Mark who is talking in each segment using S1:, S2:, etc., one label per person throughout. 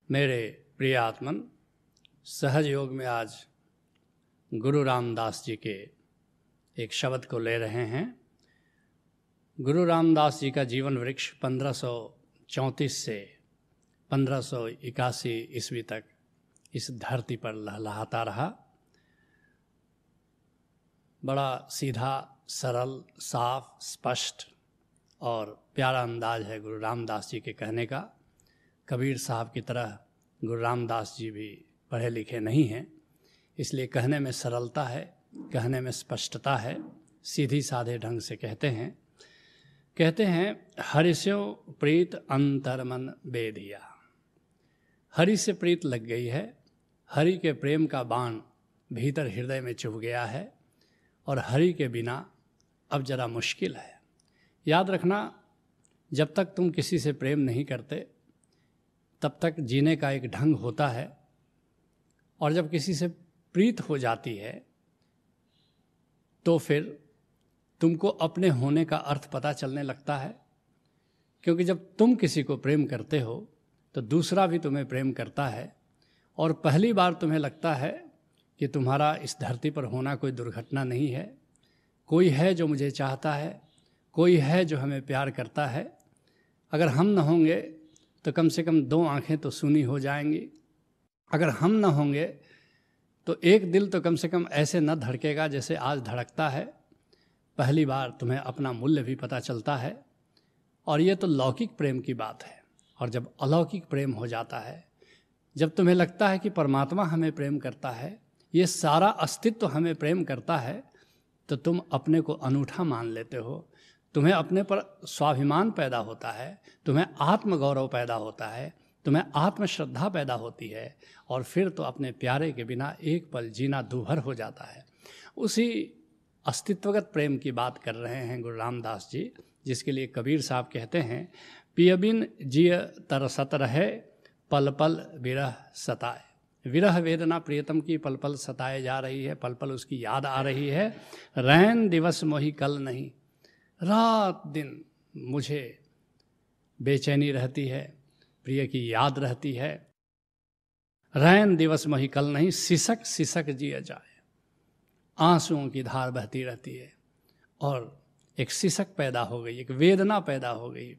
S1: मेरे प्रिय आत्मन, सहज योग में आज गुरु रामदास जी के एक शब्द को ले रहे हैं। गुरु रामदास जी का जीवन वृक्ष 1534 से 1581 ईस्वी तक इस धरती पर लहलहाता रहा। बड़ा सीधा, सरल, साफ, स्पष्ट और प्यारा अंदाज है गुरु रामदास जी के कहने का। कबीर साहब की तरह गुरु रामदास जी भी पढ़े लिखे नहीं हैं, इसलिए कहने में सरलता है, कहने में स्पष्टता है, सीधी साधे ढंग से कहते हैं हरिस्यो प्रीत अंतर मन बेधिया। हरि से प्रीत लग गई है, हरि के प्रेम का बाण भीतर हृदय में चुभ गया है और हरि के बिना अब जरा मुश्किल है। याद रखना, जब तक तुम किसी से प्रेम नहीं करते तब तक जीने का एक ढंग होता है, और जब किसी से प्रीत हो जाती है तो फिर तुमको अपने होने का अर्थ पता चलने लगता है। क्योंकि जब तुम किसी को प्रेम करते हो तो दूसरा भी तुम्हें प्रेम करता है, और पहली बार तुम्हें लगता है कि तुम्हारा इस धरती पर होना कोई दुर्घटना नहीं है। कोई है जो मुझे चाहता है, कोई है जो हमें प्यार करता है। अगर हम न होंगे तो कम से कम 2 आँखें तो सूनी हो जाएंगी। अगर हम न होंगे तो एक दिल तो कम से कम ऐसे न धड़केगा जैसे आज धड़कता है। पहली बार तुम्हें अपना मूल्य भी पता चलता है। और ये तो लौकिक प्रेम की बात है। और जब अलौकिक प्रेम हो जाता है, जब तुम्हें लगता है कि परमात्मा हमें प्रेम करता है, ये सारा अस्तित्व हमें प्रेम करता है, तो तुम अपने को अनूठा मान लेते हो। तुम्हें अपने पर स्वाभिमान पैदा होता है, तुम्हें आत्मगौरव पैदा होता है, तुम्हें आत्मश्रद्धा पैदा होती है, और फिर तो अपने प्यारे के बिना एक पल जीना दूभर हो जाता है। उसी अस्तित्वगत प्रेम की बात कर रहे हैं गुरु रामदास जी, जिसके लिए कबीर साहब कहते हैं पियबिन जिय तरसत रहे, पल पल विरह सताए। विरह वेदना प्रियतम की पल पल सताए जा रही है, पल पल उसकी याद आ रही है। रैन दिवस मोहि कल नहीं, रात दिन मुझे बेचैनी रहती है, प्रिय की याद रहती है। रैन दिवस मोहि कल नहीं, सिसक सिसक जिया जाए। आंसुओं की धार बहती रहती है और एक सिसक पैदा हो गई, एक वेदना पैदा हो गई।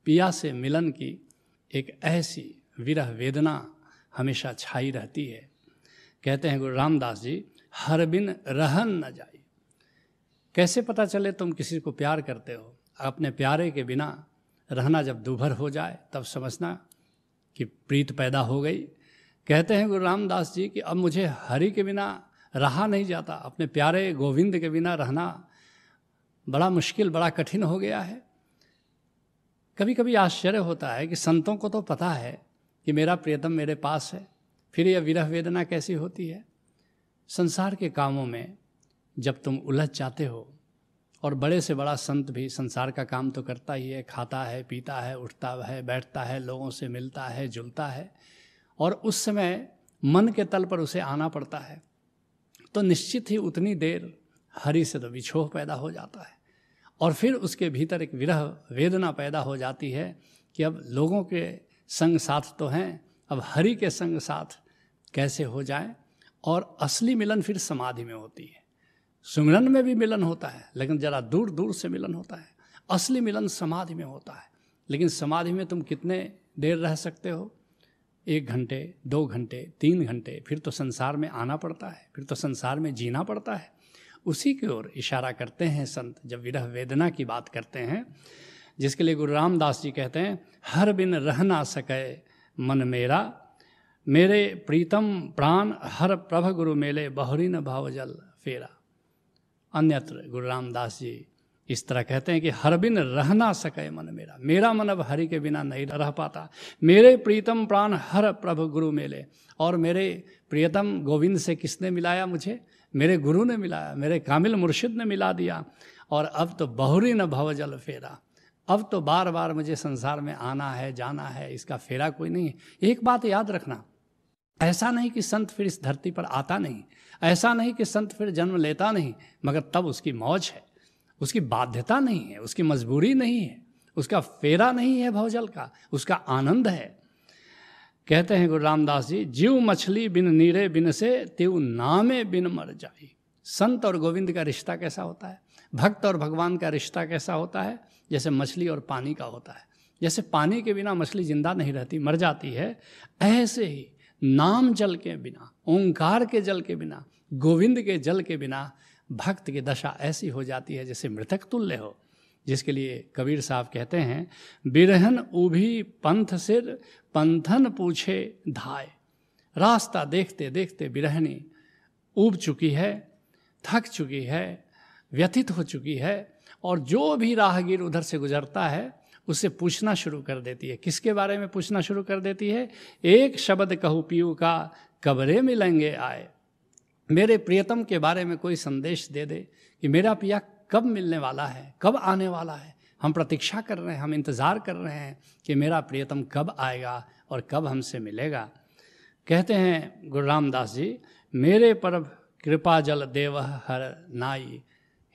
S1: पिया से मिलन की एक ऐसी विरह वेदना हमेशा छाई रहती है। कहते हैं गुरु रामदास जी, हर बिन रहन न जाई। कैसे पता चले तुम किसी को प्यार करते हो? अपने प्यारे के बिना रहना जब दूभर हो जाए तब समझना कि प्रीत पैदा हो गई। कहते हैं गुरु रामदास जी कि अब मुझे हरि के बिना रहा नहीं जाता, अपने प्यारे गोविंद के बिना रहना बड़ा मुश्किल, बड़ा कठिन हो गया है। कभी कभी आश्चर्य होता है कि संतों को तो पता है कि मेरा प्रियतम मेरे पास है, फिर यह विरह वेदना कैसी होती है। संसार के कामों में जब तुम उलझ जाते हो, और बड़े से बड़ा संत भी संसार का काम तो करता ही है, खाता है, पीता है, उठता है, बैठता है, लोगों से मिलता है, जुलता है, और उस समय मन के तल पर उसे आना पड़ता है, तो निश्चित ही उतनी देर हरि से तो विछोह पैदा हो जाता है, और फिर उसके भीतर एक विरह वेदना पैदा हो जाती है कि अब लोगों के संग साथ तो हैं, अब हरि के संग साथ कैसे हो जाए। और असली मिलन फिर समाधि में होती है। सुमिरन में भी मिलन होता है, लेकिन जरा दूर दूर से मिलन होता है। असली मिलन समाधि में होता है। लेकिन समाधि में तुम कितने देर रह सकते हो? 1 घंटे, 2 घंटे, 3 घंटे, फिर तो संसार में आना पड़ता है, फिर तो संसार में जीना पड़ता है। उसी की ओर इशारा करते हैं संत जब विरह वेदना की बात करते हैं, जिसके लिए गुरु रामदास जी कहते हैं हर बिन रह ना सके मन मेरा, मेरे प्रीतम प्राण हर प्रभ गुरु मेले, बहुरी न भावजल फेरा। अन्यत्र गुरु रामदास जी इस तरह कहते हैं कि हर बिन रह ना सके मन मेरा, मेरा मन अब हरि के बिना नहीं रह पाता। मेरे प्रीतम प्राण हर प्रभु गुरु मेले, और मेरे प्रियतम गोविंद से किसने मिलाया मुझे? मेरे गुरु ने मिलाया, मेरे कामिल मुर्शिद ने मिला दिया। और अब तो बहुरी न भवजल फेरा, अब तो बार बार मुझे संसार में आना है, जाना है, इसका फेरा कोई नहीं है। एक बात याद रखना, ऐसा नहीं कि संत फिर इस धरती पर आता नहीं, ऐसा नहीं कि संत फिर जन्म लेता नहीं, मगर तब उसकी मौज है, उसकी बाध्यता नहीं है, उसकी मजबूरी नहीं है, उसका फेरा नहीं है भवजल का, उसका आनंद है। कहते हैं गुरु रामदास जी, जीव मछली बिन नीरे बिन से तेऊ नामे बिन मर जाई। संत और गोविंद का रिश्ता कैसा होता है, भक्त और भगवान का रिश्ता कैसा होता है, जैसे मछली और पानी का होता है। जैसे पानी के बिना मछली जिंदा नहीं रहती, मर जाती है, ऐसे ही नाम जल के बिना, ओंकार के जल के बिना, गोविंद के जल के बिना भक्त की दशा ऐसी हो जाती है जैसे मृतक तुल्य हो। जिसके लिए कबीर साहब कहते हैं, बिरहन उभी पंथ सिर पंथन पूछे धाय। रास्ता देखते देखते बिरहनी ऊब चुकी है, थक चुकी है, व्यथित हो चुकी है, और जो भी राहगीर उधर से गुजरता है उससे पूछना शुरू कर देती है। किसके बारे में पूछना शुरू कर देती है? एक शब्द कहूँ पीऊ का कबरे मिलेंगे आए। मेरे प्रियतम के बारे में कोई संदेश दे दे कि मेरा पिया कब मिलने वाला है, कब आने वाला है। हम प्रतीक्षा कर रहे हैं, हम इंतज़ार कर रहे हैं कि मेरा प्रियतम कब आएगा और कब हमसे मिलेगा। कहते हैं गुरु रामदास जी, मेरे पर कृपा जल देव हर नाई।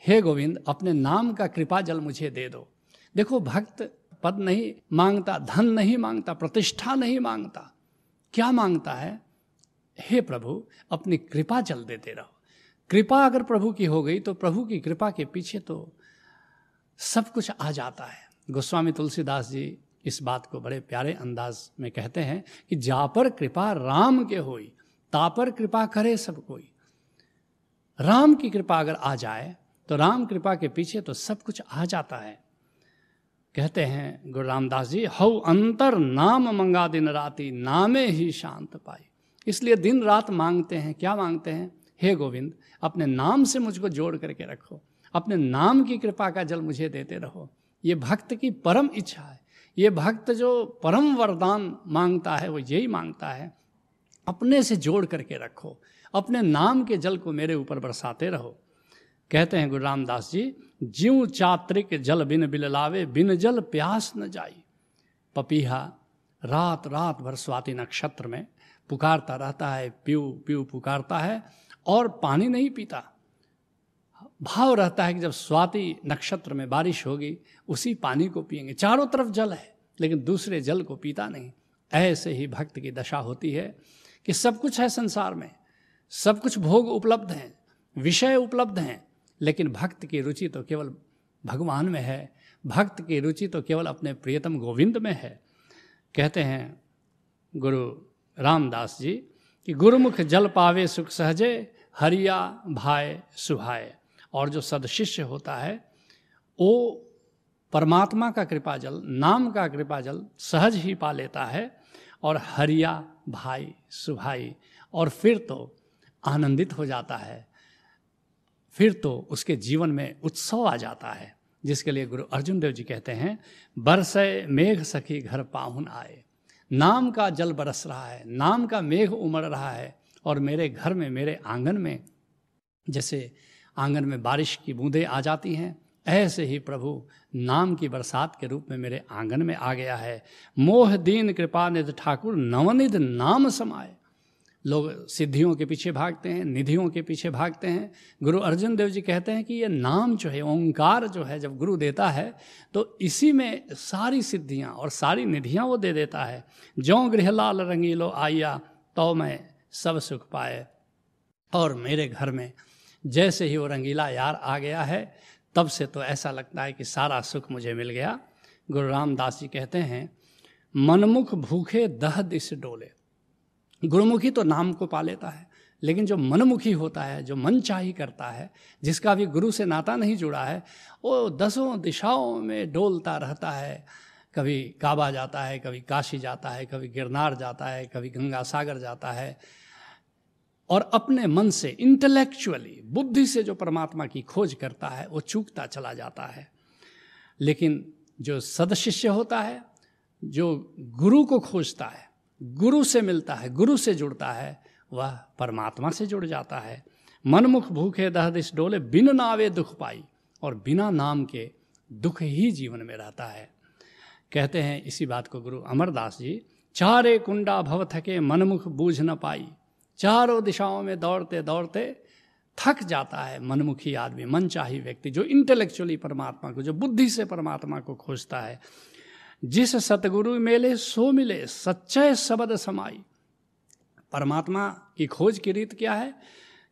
S1: हे गोविंद, अपने नाम का कृपा जल मुझे दे दो। देखो, भक्त पद नहीं मांगता, धन नहीं मांगता, प्रतिष्ठा नहीं मांगता, क्या मांगता है? हे प्रभु, अपनी कृपा जल देते रहो। कृपा अगर प्रभु की हो गई तो प्रभु की कृपा के पीछे तो सब कुछ आ जाता है। गोस्वामी तुलसीदास जी इस बात को बड़े प्यारे अंदाज में कहते हैं कि जा पर कृपा राम के होई, ता पर कृपा करे सब कोई। राम की कृपा अगर आ जाए तो राम कृपा के पीछे तो सब कुछ आ जाता है। कहते हैं गुरु रामदास जी, हऊ अंतर नाम मंगा दिन राती, नामे ही शांत पाई। इसलिए दिन रात मांगते हैं, क्या मांगते हैं? हे गोविंद, अपने नाम से मुझको जोड़ करके रखो, अपने नाम की कृपा का जल मुझे देते रहो। ये भक्त की परम इच्छा है। ये भक्त जो परम वरदान मांगता है वो यही मांगता है, अपने से जोड़ करके रखो, अपने नाम के जल को मेरे ऊपर बरसाते रहो। कहते हैं गुरु रामदास जी, ज्यों चात्रिक जल बिन बिललावे, बिन जल प्यास न जाई। पपीहा रात रात भर स्वाति नक्षत्र में पुकारता रहता है, पीऊ पीऊ पुकारता है और पानी नहीं पीता। भाव रहता है कि जब स्वाति नक्षत्र में बारिश होगी उसी पानी को पिएंगे। चारों तरफ जल है लेकिन दूसरे जल को पीता नहीं। ऐसे ही भक्त की दशा होती है कि सब कुछ है संसार में, सब कुछ भोग उपलब्ध हैं, विषय उपलब्ध हैं, लेकिन भक्त की रुचि तो केवल भगवान में है, भक्त की रुचि तो केवल अपने प्रियतम गोविंद में है। कहते हैं गुरु रामदास जी कि गुरुमुख जल पावे सुख सहजे, हरिया भाय सुभाए। और जो सदशिष्य होता है वो परमात्मा का कृपा जल, नाम का कृपा जल सहज ही पा लेता है और हरिया भाई सुभाई, और फिर तो आनंदित हो जाता है, फिर तो उसके जीवन में उत्सव आ जाता है। जिसके लिए गुरु अर्जुन देव जी कहते हैं, बरसे मेघ सखी घर पाहुन आए। नाम का जल बरस रहा है, नाम का मेघ उमड़ रहा है, और मेरे घर में, मेरे आंगन में जैसे आंगन में बारिश की बूंदें आ जाती हैं, ऐसे ही प्रभु नाम की बरसात के रूप में मेरे आंगन में आ गया है। मोह दीन कृपा निधि ठाकुर, नवनिधि नाम समाए। लोग सिद्धियों के पीछे भागते हैं, निधियों के पीछे भागते हैं। गुरु अर्जुन देव जी कहते हैं कि ये नाम जो है, ओंकार जो है, जब गुरु देता है तो इसी में सारी सिद्धियां और सारी निधियां वो दे देता है। ज्यों गृहलाल रंगीलो आइया, तो मैं सब सुख पाए। और मेरे घर में जैसे ही वो रंगीला यार आ गया है, तब से तो ऐसा लगता है कि सारा सुख मुझे मिल गया। गुरु रामदास जी कहते हैं, मनमुख भूखे दह दिस डोले। गुरुमुखी तो नाम को पा लेता है, लेकिन जो मनमुखी होता है, जो मन चाही करता है, जिसका भी गुरु से नाता नहीं जुड़ा है, वो दसों दिशाओं में डोलता रहता है। कभी काबा जाता है, कभी काशी जाता है, कभी गिरनार जाता है, कभी गंगा सागर जाता है, और अपने मन से इंटेलेक्चुअली, बुद्धि से जो परमात्मा की खोज करता है वो चूकता चला जाता है। लेकिन जो सदशिष्य होता है, जो गुरु को खोजता है, गुरु से मिलता है, गुरु से जुड़ता है, वह परमात्मा से जुड़ जाता है। मनमुख भूखे दह दिस डोले, बिन नावे दुख पाई। और बिना नाम के दुख ही जीवन में रहता है। कहते हैं इसी बात को गुरु अमरदास जी, चारे कुंडा भव थके, मनमुख बूझ न पाई। चारों दिशाओं में दौड़ते दौड़ते थक जाता है मनमुखी आदमी, मनचाही व्यक्ति, जो इंटेलेक्चुअली परमात्मा को, जो बुद्धि से परमात्मा को खोजता है। जिस सतगुरु मेले सो मिले, सच्चे शब्द समाई। परमात्मा की खोज की रीत क्या है?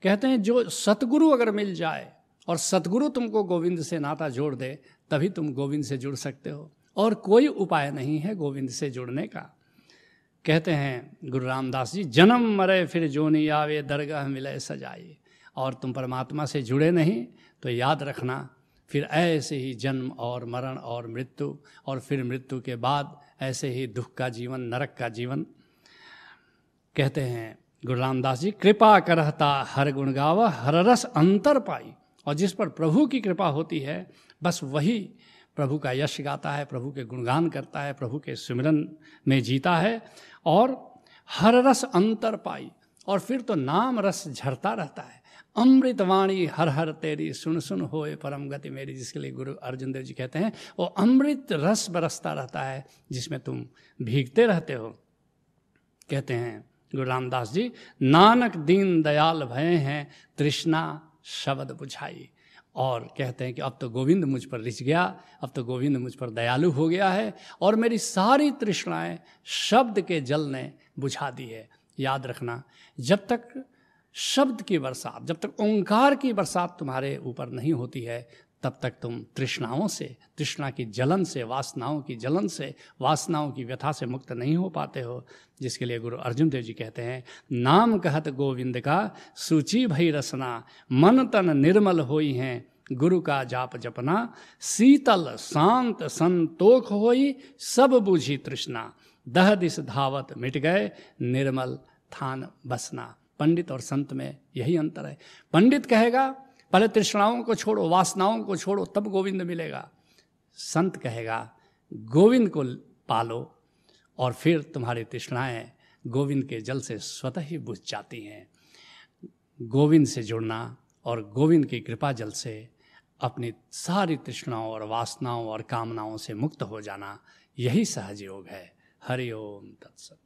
S1: कहते हैं जो सतगुरु अगर मिल जाए और सतगुरु तुमको गोविंद से नाता जोड़ दे, तभी तुम गोविंद से जुड़ सकते हो, और कोई उपाय नहीं है गोविंद से जुड़ने का। कहते हैं गुरु रामदास जी, जन्म मरे फिर जोनी आवे, दरगाह मिले सजाए। और तुम परमात्मा से जुड़े नहीं तो याद रखना, फिर ऐसे ही जन्म और मरण और मृत्यु, और फिर मृत्यु के बाद ऐसे ही दुख का जीवन, नरक का जीवन। कहते हैं गुरु रामदास जी, कृपा करहता हर गुण गावा, हर रस अंतर पाई। और जिस पर प्रभु की कृपा होती है, बस वही प्रभु का यश गाता है, प्रभु के गुणगान करता है, प्रभु के सिमरन में जीता है, और हर रस अंतर पाई। और फिर तो नाम रस झरता रहता है। अमृत वाणी हर हर तेरी, सुन सुन होए परम गति मेरी। जिसके लिए गुरु अर्जुन देव जी कहते हैं वो अमृत रस बरसता रहता है, जिसमें तुम भीगते रहते हो। कहते हैं गुरु रामदास जी, नानक दीन दयाल भये हैं, तृष्णा शब्द बुझाई। और कहते हैं कि अब तो गोविंद मुझ पर रिझ गया, अब तो गोविंद मुझ पर दयालु हो गया है, और मेरी सारी तृष्णाएं शब्द के जल ने बुझा दी है। याद रखना, जब तक शब्द की बरसात, जब तक ओंकार की बरसात तुम्हारे ऊपर नहीं होती है, तब तक तुम तृष्णाओं से, तृष्णा की जलन से, वासनाओं की जलन से, वासनाओं की व्यथा से मुक्त नहीं हो पाते हो। जिसके लिए गुरु अर्जुन देव जी कहते हैं, नाम कहत गोविंद का, सूची भई रसना, मन तन निर्मल होई हैं, गुरु का जाप जपना, शीतल शांत संतोख होई, सब बूझी तृष्णा, दह दिस धावत मिट गए, निर्मल थान बसना। पंडित और संत में यही अंतर है। पंडित कहेगा पहले तृष्णाओं को छोड़ो, वासनाओं को छोड़ो, तब गोविंद मिलेगा। संत कहेगा गोविंद को पालो, और फिर तुम्हारी तृष्णाएं गोविंद के जल से स्वतः ही बुझ जाती हैं। गोविंद से जुड़ना और गोविंद की कृपा जल से अपनी सारी तृष्णाओं और वासनाओं और कामनाओं से मुक्त हो जाना, यही सहज योग है। हरि ओम तत्सत।